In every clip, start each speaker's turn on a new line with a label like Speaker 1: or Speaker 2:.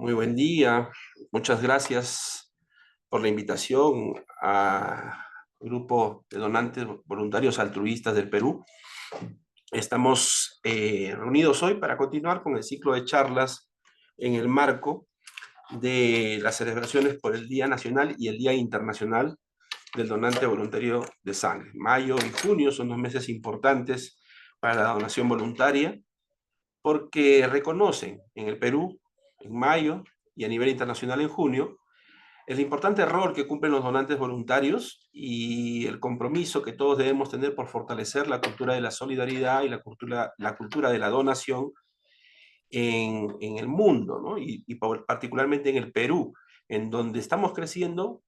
Speaker 1: Muy buen día. Muchas gracias por la invitación al grupo de donantes voluntarios altruistas del Perú. Estamos reunidos hoy para continuar con el ciclo de charlas en el marco de las celebraciones por el Día Nacional y el Día Internacional del Donante Voluntario de Sangre. Mayo y junio son dos meses importantes para la donación voluntaria porque reconocen en el Perú, en mayo y a nivel internacional en junio, el importante rol que cumplen los donantes voluntarios y el compromiso que todos debemos tener por fortalecer la cultura de la solidaridad y la cultura de la donación en el mundo, ¿no? Particularmente en el Perú, en donde estamos creciendo,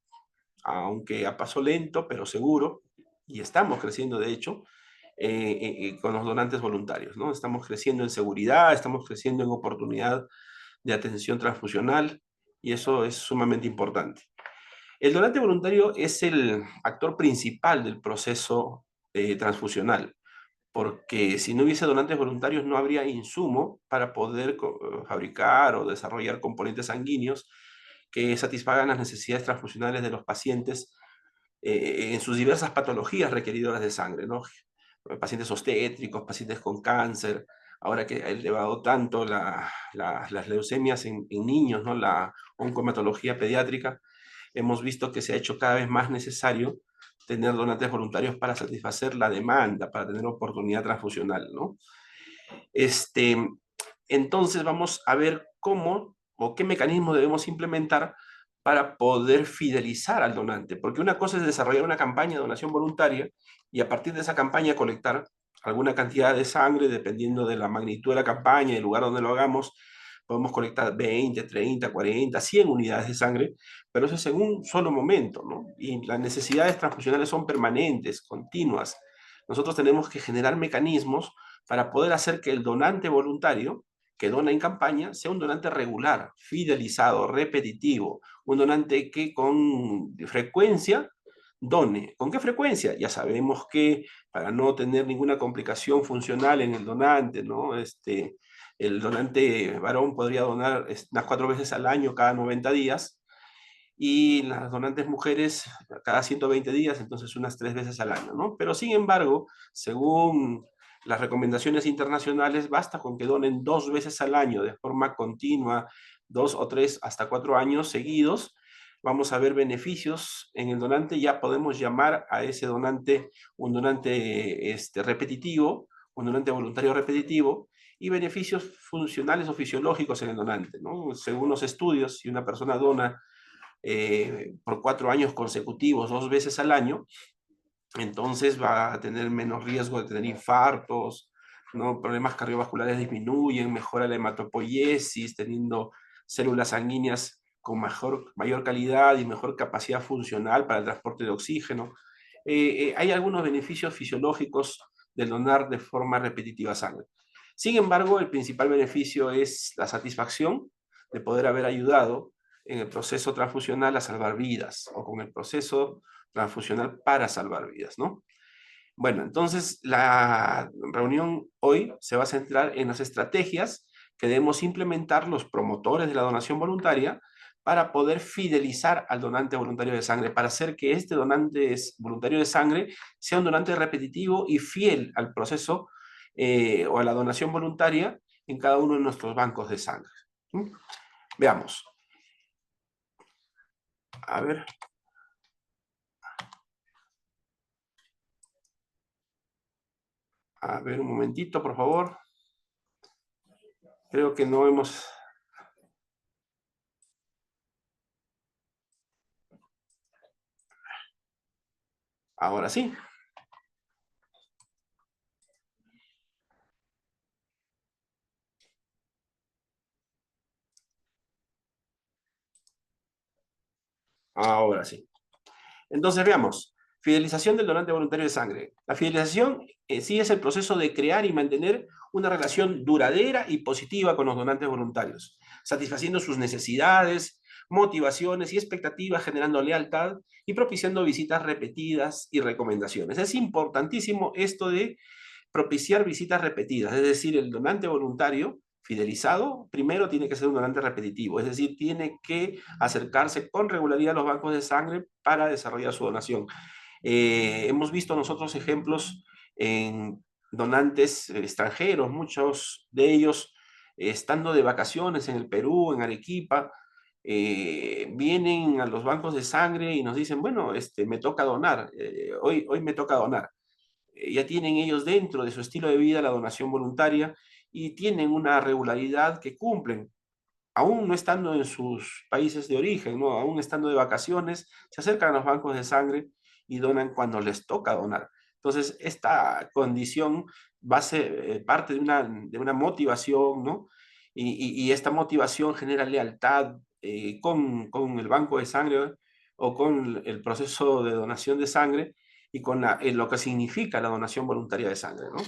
Speaker 1: aunque a paso lento, pero seguro, y estamos creciendo de hecho, con los donantes voluntarios, ¿no? Estamos creciendo en seguridad, estamos creciendo en oportunidad de atención transfusional, y eso es sumamente importante. El donante voluntario es el actor principal del proceso transfusional, porque si no hubiese donantes voluntarios no habría insumo para poder fabricar o desarrollar componentes sanguíneos que satisfagan las necesidades transfusionales de los pacientes en sus diversas patologías requeridoras de sangre, ¿no? Pacientes obstétricos, pacientes con cáncer, ahora que ha elevado tanto las leucemias en niños, ¿no? La oncohematología pediátrica, hemos visto que se ha hecho cada vez más necesario tener donantes voluntarios para satisfacer la demanda, para tener oportunidad transfusional, ¿no? Este, entonces vamos a ver cómo o qué mecanismos debemos implementar para poder fidelizar al donante, porque una cosa es desarrollar una campaña de donación voluntaria y a partir de esa campaña colectar alguna cantidad de sangre, dependiendo de la magnitud de la campaña y el lugar donde lo hagamos, podemos colectar 20, 30, 40, 100 unidades de sangre, pero eso es en un solo momento, ¿no? Y las necesidades transfusionales son permanentes, continuas. Nosotros tenemos que generar mecanismos para poder hacer que el donante voluntario que dona en campaña sea un donante regular, fidelizado, repetitivo, un donante que con frecuencia done. ¿Con qué frecuencia? Ya sabemos que para no tener ninguna complicación funcional en el donante, ¿no? El donante varón podría donar unas 4 veces al año cada 90 días y las donantes mujeres cada 120 días, entonces unas 3 veces al año, ¿no? Pero sin embargo, según las recomendaciones internacionales, basta con que donen 2 veces al año de forma continua, 2 o 3 hasta 4 años seguidos, vamos a ver beneficios en el donante, ya podemos llamar a ese donante un donante repetitivo, un donante voluntario repetitivo, y beneficios funcionales o fisiológicos en el donante, ¿no? Según los estudios, si una persona dona por 4 años consecutivos, 2 veces al año, entonces va a tener menos riesgo de tener infartos, ¿no? Problemas cardiovasculares disminuyen, mejora la hematopoiesis, teniendo células sanguíneas con mayor calidad y mejor capacidad funcional para el transporte de oxígeno. Hay algunos beneficios fisiológicos del donar de forma repetitiva sangre. Sin embargo, el principal beneficio es la satisfacción de poder haber ayudado en el proceso transfusional a salvar vidas o con el proceso transfusional para salvar vidas, ¿no? Bueno, entonces la reunión hoy se va a centrar en las estrategias que debemos implementar los promotores de la donación voluntaria para poder fidelizar al donante voluntario de sangre, para hacer que este donante voluntario de sangre sea un donante repetitivo y fiel al proceso o a la donación voluntaria en cada uno de nuestros bancos de sangre. ¿Mm? Veamos. A ver. A ver, un momentito, por favor. Creo que no hemos... Ahora sí. Ahora sí. Entonces veamos. Fidelización del donante voluntario de sangre. La fidelización en sí es el proceso de crear y mantener una relación duradera y positiva con los donantes voluntarios, satisfaciendo sus necesidades, motivaciones y expectativas, generando lealtad y propiciando visitas repetidas y recomendaciones. Es importantísimo esto de propiciar visitas repetidas, es decir, el donante voluntario fidelizado, primero tiene que ser un donante repetitivo, es decir, tiene que acercarse con regularidad a los bancos de sangre para desarrollar su donación. Hemos visto nosotros ejemplos en donantes extranjeros, muchos de ellos estando de vacaciones en el Perú, en Arequipa, vienen a los bancos de sangre y nos dicen, bueno, me toca donar, hoy me toca donar. Ya tienen ellos dentro de su estilo de vida la donación voluntaria y tienen una regularidad que cumplen aún no estando en sus países de origen, ¿no? Aún estando de vacaciones, se acercan a los bancos de sangre y donan cuando les toca donar. Entonces, esta condición va a ser parte de una motivación, ¿no? Y esta motivación genera lealtad con el banco de sangre o con el proceso de donación de sangre y con lo que significa la donación voluntaria de sangre, ¿no?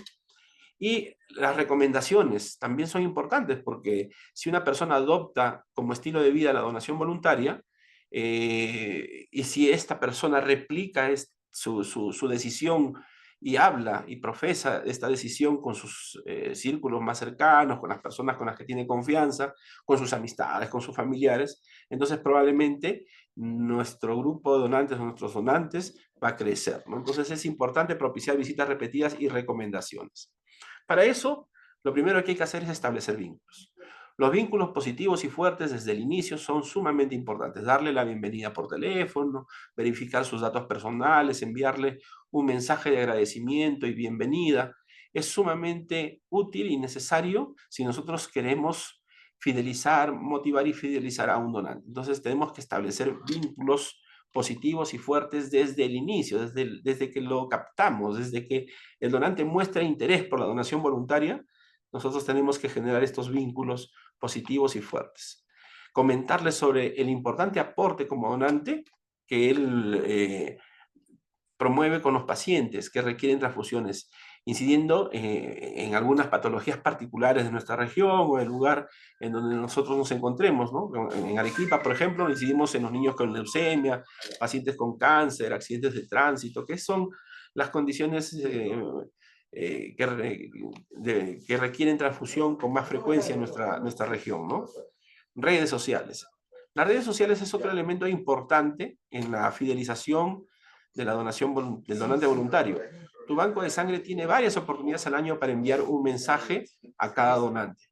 Speaker 1: Y las recomendaciones también son importantes porque si una persona adopta como estilo de vida la donación voluntaria, y si esta persona replica su decisión y habla y profesa esta decisión con sus círculos más cercanos, con las personas con las que tiene confianza, con sus amistades, con sus familiares, entonces probablemente nuestro grupo de donantes, nuestros donantes, va a crecer, ¿no? Entonces es importante propiciar visitas repetidas y recomendaciones. Para eso, lo primero que hay que hacer es establecer vínculos. Los vínculos positivos y fuertes desde el inicio son sumamente importantes. Darle la bienvenida por teléfono, verificar sus datos personales, enviarle un mensaje de agradecimiento y bienvenida. Es sumamente útil y necesario si nosotros queremos fidelizar, motivar y fidelizar a un donante. Entonces tenemos que establecer vínculos positivos y fuertes desde el inicio, desde que lo captamos, desde que el donante muestra interés por la donación voluntaria, nosotros tenemos que generar estos vínculos positivos y fuertes. Comentarles sobre el importante aporte como donante que él promueve con los pacientes que requieren transfusiones, incidiendo en algunas patologías particulares de nuestra región o el lugar en donde nosotros nos encontremos, ¿no? En Arequipa, por ejemplo, incidimos en los niños con leucemia, pacientes con cáncer, accidentes de tránsito, que son las condiciones que requieren transfusión con más frecuencia en nuestra región, ¿no? Redes sociales. Las redes sociales es otro elemento importante en la fidelización de la donación del donante voluntario. Tu banco de sangre tiene varias oportunidades al año para enviar un mensaje a cada donante.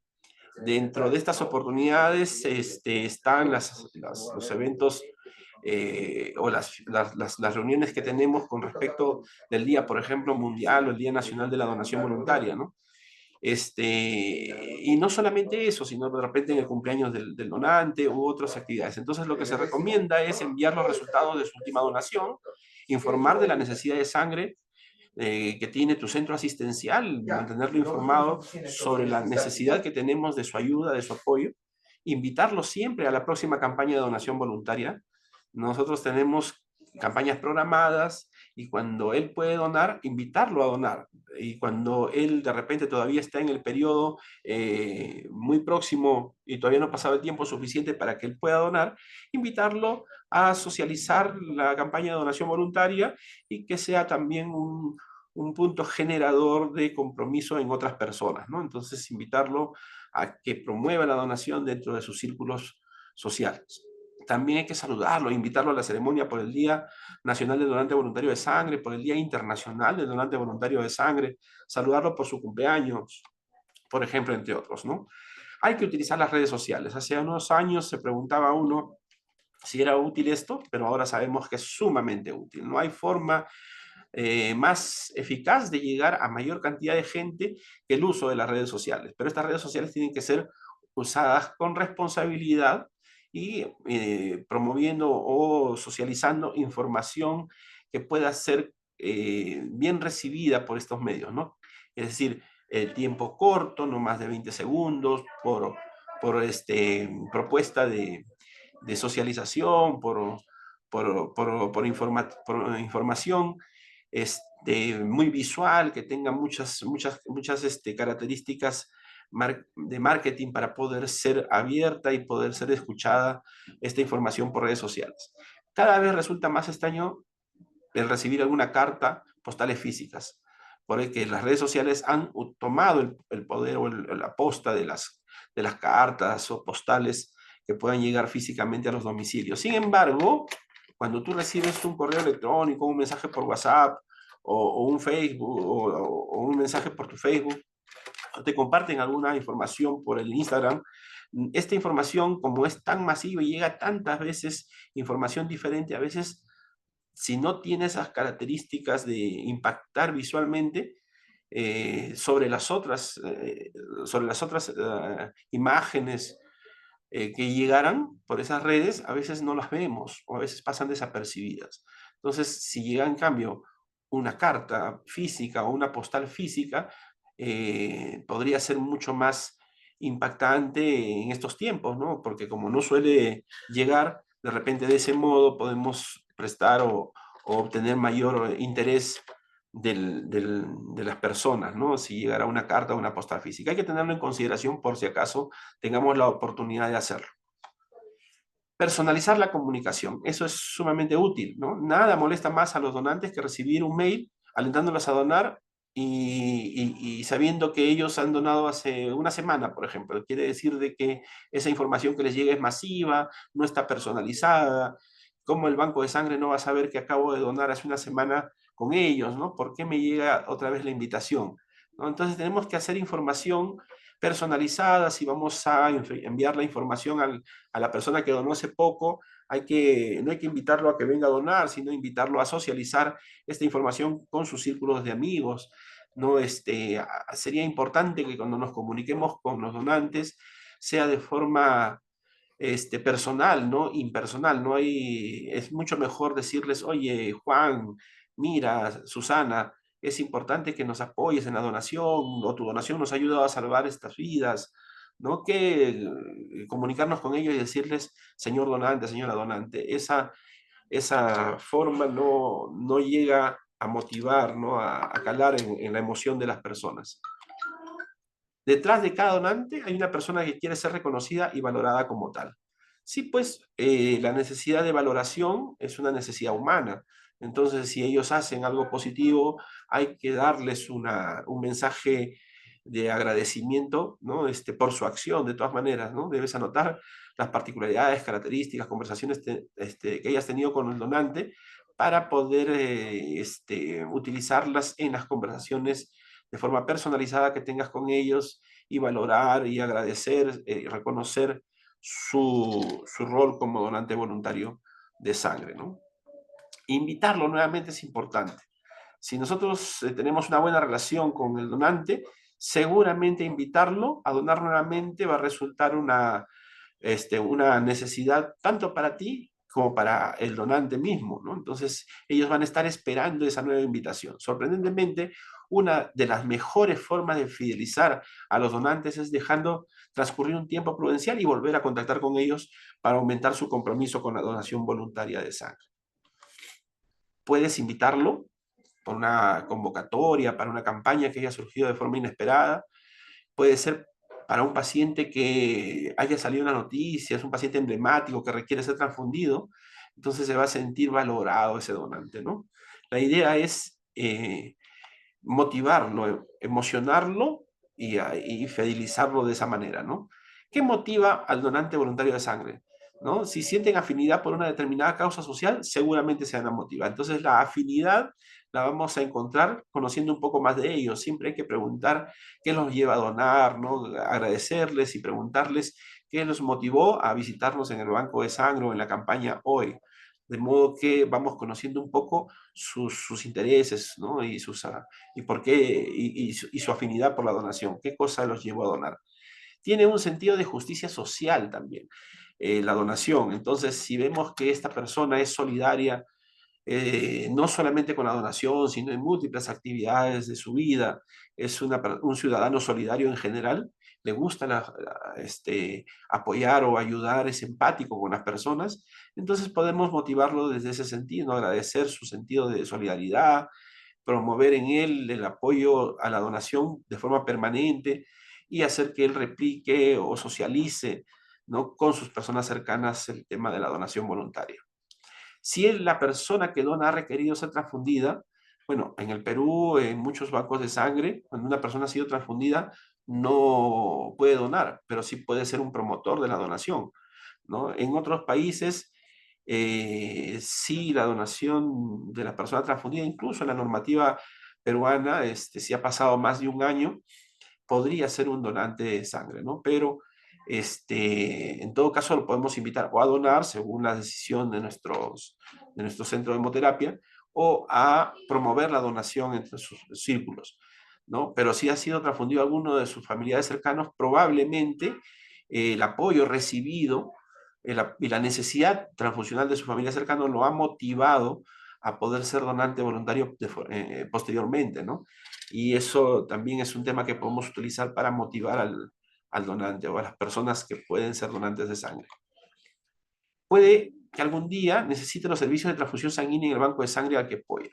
Speaker 1: Dentro de estas oportunidades están los eventos o las reuniones que tenemos con respecto del día, por ejemplo, mundial o el Día Nacional de la Donación Voluntaria, ¿no? Y no solamente eso, sino de repente en el cumpleaños del donante u otras actividades. Entonces lo que se recomienda es enviar los resultados de su última donación, informar de la necesidad de sangre que tiene tu centro asistencial, mantenerlo informado sobre la necesidad que tenemos de su ayuda, de su apoyo, invitarlo siempre a la próxima campaña de donación voluntaria. Nosotros tenemos campañas programadas y cuando él puede donar, invitarlo a donar. Y cuando él de repente todavía está en el periodo muy próximo y todavía no ha pasado el tiempo suficiente para que él pueda donar, invitarlo a socializar la campaña de donación voluntaria y que sea también un punto generador de compromiso en otras personas, ¿no? Entonces, invitarlo a que promueva la donación dentro de sus círculos sociales. También hay que saludarlo, invitarlo a la ceremonia por el Día Nacional del Donante Voluntario de Sangre, por el Día Internacional del Donante Voluntario de Sangre, saludarlo por su cumpleaños, por ejemplo, entre otros, ¿no? Hay que utilizar las redes sociales. Hace unos años se preguntaba uno si era útil esto, pero ahora sabemos que es sumamente útil. No hay forma más eficaz de llegar a mayor cantidad de gente que el uso de las redes sociales. Pero estas redes sociales tienen que ser usadas con responsabilidad y promoviendo o socializando información que pueda ser bien recibida por estos medios, ¿no? Es decir, el tiempo corto, no más de 20 segundos, por propuesta de socialización, por información muy visual, que tenga muchas características de marketing para poder ser abierta y poder ser escuchada esta información por redes sociales. Cada vez resulta más extraño el recibir alguna carta postales físicas, porque las redes sociales han tomado el poder o la posta de las cartas o postales que puedan llegar físicamente a los domicilios. Sin embargo, cuando tú recibes un correo electrónico, un mensaje por WhatsApp o un Facebook o un mensaje por tu Facebook, o te comparten alguna información por el Instagram, esta información, como es tan masiva y llega tantas veces, información diferente, a veces, si no tiene esas características de impactar visualmente, sobre las otras imágenes que llegaran por esas redes, a veces no las vemos o a veces pasan desapercibidas. Entonces, si llega en cambio una carta física o una postal física, podría ser mucho más impactante en estos tiempos, ¿no? Porque como no suele llegar, de repente de ese modo podemos prestar o obtener mayor interés de las personas, ¿no? Si llegara una carta o una postal física. Hay que tenerlo en consideración por si acaso tengamos la oportunidad de hacerlo. Personalizar la comunicación, eso es sumamente útil, ¿no? Nada molesta más a los donantes que recibir un mail alentándolos a donar y sabiendo que ellos han donado hace una semana, por ejemplo. Quiere decir de que esa información que les llega es masiva, no está personalizada. ¿Cómo el banco de sangre no va a saber que acabo de donar hace una semana con ellos, ¿no? ¿Por qué me llega otra vez la invitación? ¿No? Entonces tenemos que hacer información personalizada. Si vamos a enviar la información a la persona que donó hace poco, no hay que invitarlo a que venga a donar, sino invitarlo a socializar esta información con sus círculos de amigos. ¿No? Sería importante que cuando nos comuniquemos con los donantes sea de forma personal, ¿no? Impersonal. No hay, es mucho mejor decirles, oye, Juan, mira, Susana, es importante que nos apoyes en la donación, o tu donación nos ha ayudado a salvar estas vidas, ¿no? Que comunicarnos con ellos y decirles, señor donante, señora donante, esa forma no llega a motivar, ¿no? A calar en la emoción de las personas. Detrás de cada donante hay una persona que quiere ser reconocida y valorada como tal. Sí, pues la necesidad de valoración es una necesidad humana. Entonces, si ellos hacen algo positivo, hay que darles un mensaje de agradecimiento, ¿no? Por su acción, de todas maneras, ¿no? Debes anotar las particularidades, características, conversaciones que hayas tenido con el donante para poder utilizarlas en las conversaciones de forma personalizada que tengas con ellos y valorar y agradecer y reconocer su rol como donante voluntario de sangre, ¿no? Invitarlo nuevamente es importante. Si nosotros tenemos una buena relación con el donante, seguramente invitarlo a donar nuevamente va a resultar una necesidad tanto para ti como para el donante mismo, ¿no? Entonces, ellos van a estar esperando esa nueva invitación. Sorprendentemente, una de las mejores formas de fidelizar a los donantes es dejando transcurrir un tiempo prudencial y volver a contactar con ellos para aumentar su compromiso con la donación voluntaria de sangre. Puedes invitarlo por una convocatoria, para una campaña que haya surgido de forma inesperada. Puede ser para un paciente que haya salido una noticia, es un paciente emblemático que requiere ser transfundido, entonces se va a sentir valorado ese donante, ¿no? La idea es motivarlo, emocionarlo y fidelizarlo de esa manera, ¿no? ¿Qué motiva al donante voluntario de sangre? ¿No? Si sienten afinidad por una determinada causa social, seguramente se van a motivar. Entonces, la afinidad la vamos a encontrar conociendo un poco más de ellos. Siempre hay que preguntar qué los lleva a donar, ¿no? Agradecerles y preguntarles qué los motivó a visitarnos en el banco de sangre o en la campaña hoy. De modo que vamos conociendo un poco sus intereses, ¿no? Y por qué, y su afinidad por la donación, qué cosa los llevó a donar. Tiene un sentido de justicia social también, la donación. Entonces, si vemos que esta persona es solidaria, no solamente con la donación, sino en múltiples actividades de su vida, es un ciudadano solidario en general, le gusta apoyar o ayudar, es empático con las personas, entonces podemos motivarlo desde ese sentido, ¿no? Agradecer su sentido de solidaridad, promover en él el apoyo a la donación de forma permanente y hacer que él replique o socialice, ¿no? Con sus personas cercanas el tema de la donación voluntaria. Si la persona que dona ha requerido ser transfundida, bueno, en el Perú, en muchos bancos de sangre, cuando una persona ha sido transfundida, no puede donar, pero sí puede ser un promotor de la donación, ¿no? En otros países, sí, la donación de la persona transfundida, incluso en la normativa peruana, si ha pasado más de un año, podría ser un donante de sangre, ¿no? Pero en todo caso lo podemos invitar o a donar según la decisión de nuestro centro de hemoterapia o a promover la donación entre sus círculos, ¿no? Pero si ha sido transfundido alguno de sus familiares cercanos, probablemente el apoyo recibido y la necesidad transfusional de su familia cercana lo ha motivado a poder ser donante voluntario posteriormente, ¿no? Y eso también es un tema que podemos utilizar para motivar al donante o a las personas que pueden ser donantes de sangre. Puede que algún día necesite los servicios de transfusión sanguínea en el banco de sangre al que apoya.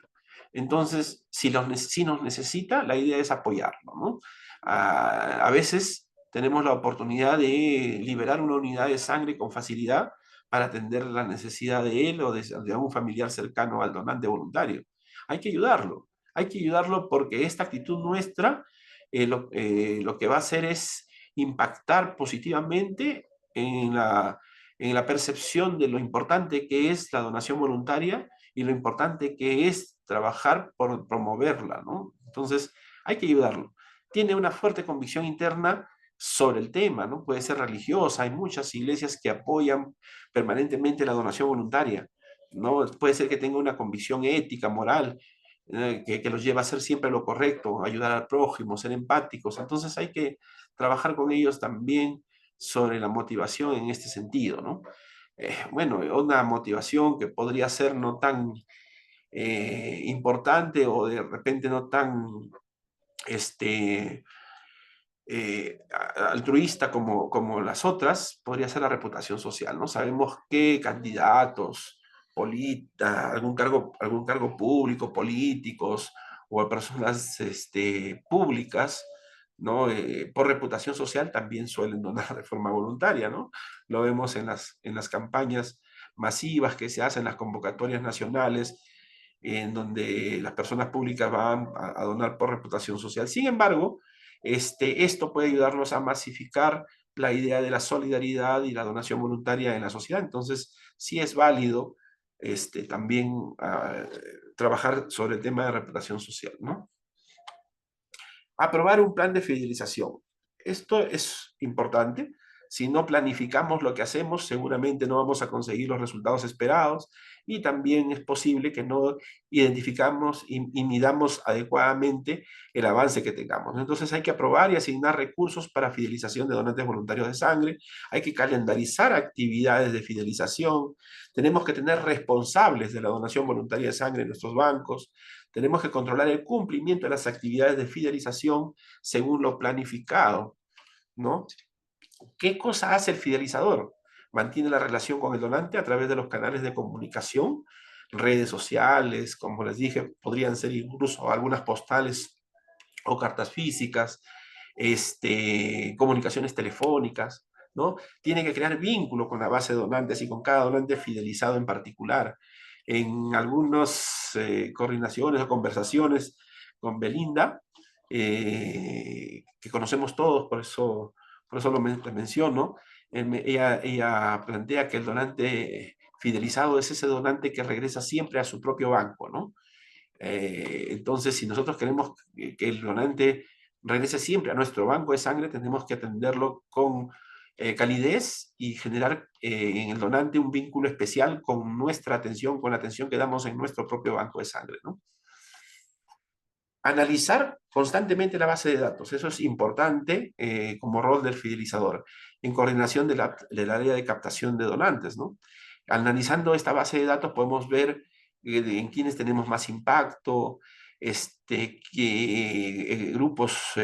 Speaker 1: Entonces, si nos necesita, la idea es apoyarlo, ¿no? A veces tenemos la oportunidad de liberar una unidad de sangre con facilidad para atender la necesidad de él o de algún familiar cercano al donante voluntario. Hay que ayudarlo. Hay que ayudarlo porque esta actitud nuestra lo que va a hacer es impactar positivamente en en la percepción de lo importante que es la donación voluntaria y lo importante que es trabajar por promoverla, ¿no? Entonces, hay que ayudarlo. Tiene una fuerte convicción interna sobre el tema, ¿no? Puede ser religiosa, hay muchas iglesias que apoyan permanentemente la donación voluntaria, ¿no? Puede ser que tenga una convicción ética, moral, que los lleva a hacer siempre lo correcto, ayudar al prójimo, ser empáticos. Entonces hay que trabajar con ellos también sobre la motivación en este sentido, ¿no? Bueno, una motivación que podría ser no tan importante o de repente no tan este, altruista como las otras, podría ser la reputación social, ¿no? Sabemos que candidatos, algún cargo público, políticos o personas públicas, ¿no? Por reputación social también suelen donar de forma voluntaria, ¿no? Lo vemos en en las campañas masivas que se hacen, las convocatorias nacionales, en donde las personas públicas van a donar por reputación social. Sin embargo, esto puede ayudarnos a masificar la idea de la solidaridad y la donación voluntaria en la sociedad. Entonces, sí es válido también trabajar sobre el tema de reputación social, ¿no? Aprobar un plan de fidelización. Esto es importante. Si no planificamos lo que hacemos, seguramente no vamos a conseguir los resultados esperados y también es posible que no identificamos y midamos adecuadamente el avance que tengamos. Entonces hay que aprobar y asignar recursos para fidelización de donantes voluntarios de sangre, hay que calendarizar actividades de fidelización, tenemos que tener responsables de la donación voluntaria de sangre en nuestros bancos, tenemos que controlar el cumplimiento de las actividades de fidelización según lo planificado, ¿no? ¿Qué cosa hace el fidelizador? Mantiene la relación con el donante a través de los canales de comunicación, redes sociales, como les dije, podrían ser incluso algunas postales o cartas físicas, comunicaciones telefónicas, ¿no? Tiene que crear vínculo con la base de donantes y con cada donante fidelizado en particular. En algunas coordinaciones o conversaciones con Belinda, que conocemos todos, por eso lo menciono, ella plantea que el donante fidelizado es ese donante que regresa siempre a su propio banco, ¿no? Entonces, si nosotros queremos que el donante regrese siempre a nuestro banco de sangre, tenemos que atenderlo con calidez y generar en el donante un vínculo especial con nuestra atención, con la atención que damos en nuestro propio banco de sangre, ¿no? Analizar constantemente la base de datos, eso es importante como rol del fidelizador, en coordinación del área de captación de donantes, ¿no? Analizando esta base de datos podemos ver en quiénes tenemos más impacto, qué grupos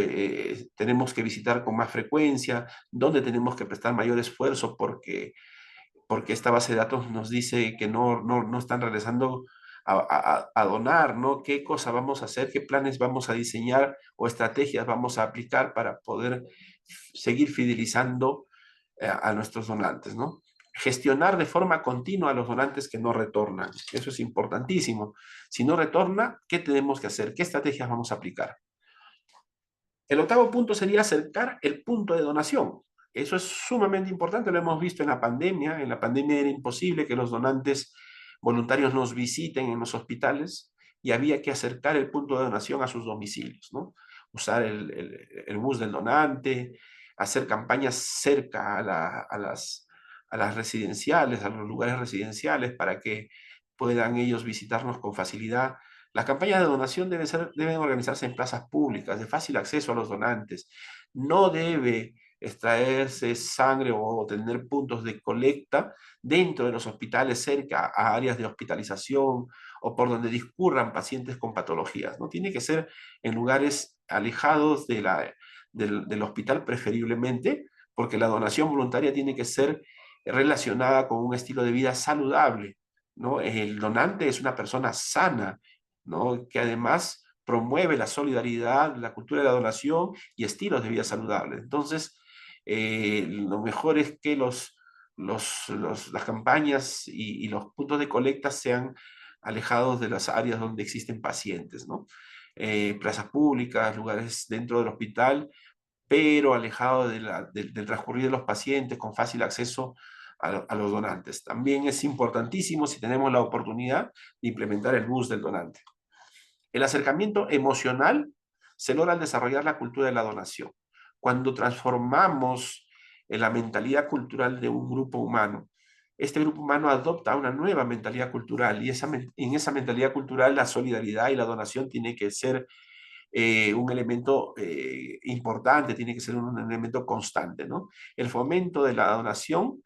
Speaker 1: tenemos que visitar con más frecuencia, dónde tenemos que prestar mayor esfuerzo porque esta base de datos nos dice que no están regresando a donar, ¿no? ¿Qué cosa vamos a hacer? ¿Qué planes vamos a diseñar o estrategias vamos a aplicar para poder seguir fidelizando a nuestros donantes, ¿no? Gestionar de forma continua a los donantes que no retornan. Eso es importantísimo. Si no retorna, ¿qué tenemos que hacer? ¿Qué estrategias vamos a aplicar? El octavo punto sería acercar el punto de donación. Eso es sumamente importante, lo hemos visto en la pandemia. En la pandemia era imposible que los donantes voluntarios nos visiten en los hospitales y había que acercar el punto de donación a sus domicilios, ¿no? Usar el bus del donante, hacer campañas cerca a las residenciales, a los lugares residenciales para que puedan ellos visitarnos con facilidad. Las campañas de donación deben organizarse en plazas públicas, de fácil acceso a los donantes. No debe extraerse sangre o tener puntos de colecta dentro de los hospitales, cerca a áreas de hospitalización o por donde discurran pacientes con patologías, ¿no? Tiene que ser en lugares alejados del hospital preferiblemente, porque la donación voluntaria tiene que ser relacionada con un estilo de vida saludable, ¿no? El donante es una persona sana, ¿no? Que además promueve la solidaridad, la cultura de la donación y estilos de vida saludables. Entonces, lo mejor es que las campañas y los puntos de colecta sean alejados de las áreas donde existen pacientes, ¿no? Plazas públicas, lugares dentro del hospital, pero alejado del transcurrir de los pacientes, con fácil acceso a los donantes. También es importantísimo, si tenemos la oportunidad, de implementar el bus del donante. El acercamiento emocional se logra al desarrollar la cultura de la donación. Cuando transformamos en la mentalidad cultural de un grupo humano, este grupo humano adopta una nueva mentalidad cultural y en esa mentalidad cultural la solidaridad y la donación tiene que ser un elemento importante, tiene que ser un elemento constante, ¿no? El fomento de la donación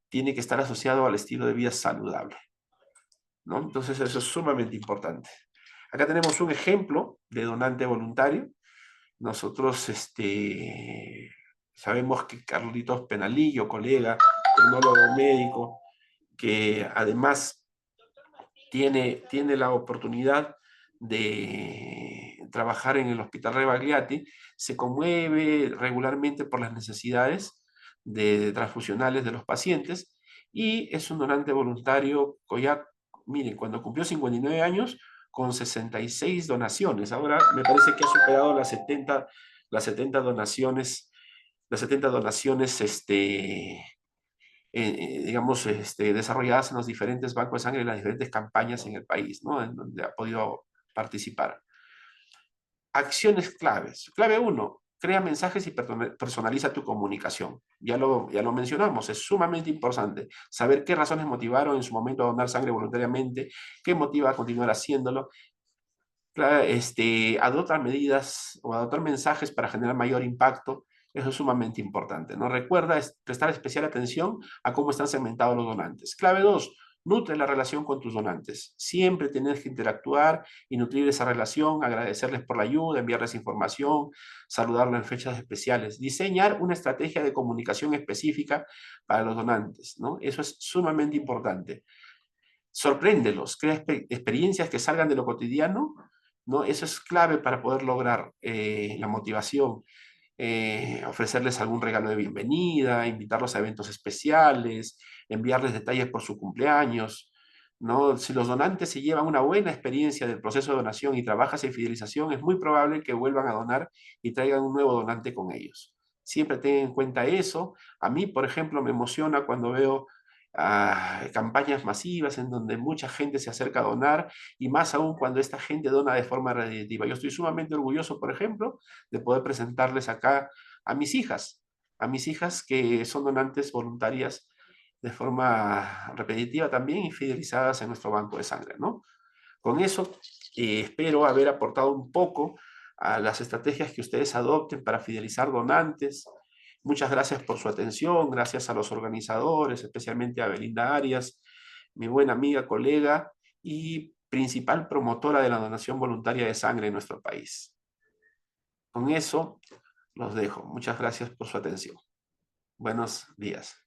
Speaker 1: tiene que estar asociado al estilo de vida saludable, ¿no? Entonces eso es sumamente importante. Acá tenemos un ejemplo de donante voluntario. Nosotros sabemos que Carlitos Penalillo, colega, tecnólogo médico, que además tiene la oportunidad de trabajar en el Hospital Rebagliati, se conmueve regularmente por las necesidades de transfusionales de los pacientes y es un donante voluntario ya, miren, cuando cumplió 59 años, con 66 donaciones. Ahora me parece que ha superado las 70 donaciones, digamos, desarrolladas en los diferentes bancos de sangre y las diferentes campañas en el país, ¿no? En donde ha podido participar. Acciones claves. Clave 1, crea mensajes y personaliza tu comunicación. Ya lo mencionamos, es sumamente importante saber qué razones motivaron en su momento a donar sangre voluntariamente, qué motiva a continuar haciéndolo. Adoptar medidas o adoptar mensajes para generar mayor impacto. Eso es sumamente importante, ¿no? Recuerda prestar especial atención a cómo están segmentados los donantes. Clave 2, nutre la relación con tus donantes. Siempre tienes que interactuar y nutrir esa relación, agradecerles por la ayuda, enviarles información, saludarlos en fechas especiales. Diseñar una estrategia de comunicación específica para los donantes, ¿no? Eso es sumamente importante. Sorpréndelos, crea experiencias que salgan de lo cotidiano, ¿no? Eso es clave para poder lograr la motivación. Ofrecerles algún regalo de bienvenida, invitarlos a eventos especiales, enviarles detalles por su cumpleaños, ¿no? Si los donantes se llevan una buena experiencia del proceso de donación y trabajas en fidelización, es muy probable que vuelvan a donar y traigan un nuevo donante con ellos. Siempre ten en cuenta eso. A mí, por ejemplo, me emociona cuando veo campañas masivas en donde mucha gente se acerca a donar y más aún cuando esta gente dona de forma reeditiva. Yo estoy sumamente orgulloso, por ejemplo, de poder presentarles acá a mis hijas que son donantes voluntarias de forma repetitiva también y fidelizadas en nuestro banco de sangre, ¿no? Con eso, espero haber aportado un poco a las estrategias que ustedes adopten para fidelizar donantes. Muchas gracias por su atención, gracias a los organizadores, especialmente a Belinda Arias, mi buena amiga, colega y principal promotora de la donación voluntaria de sangre en nuestro país. Con eso los dejo. Muchas gracias por su atención. Buenos días.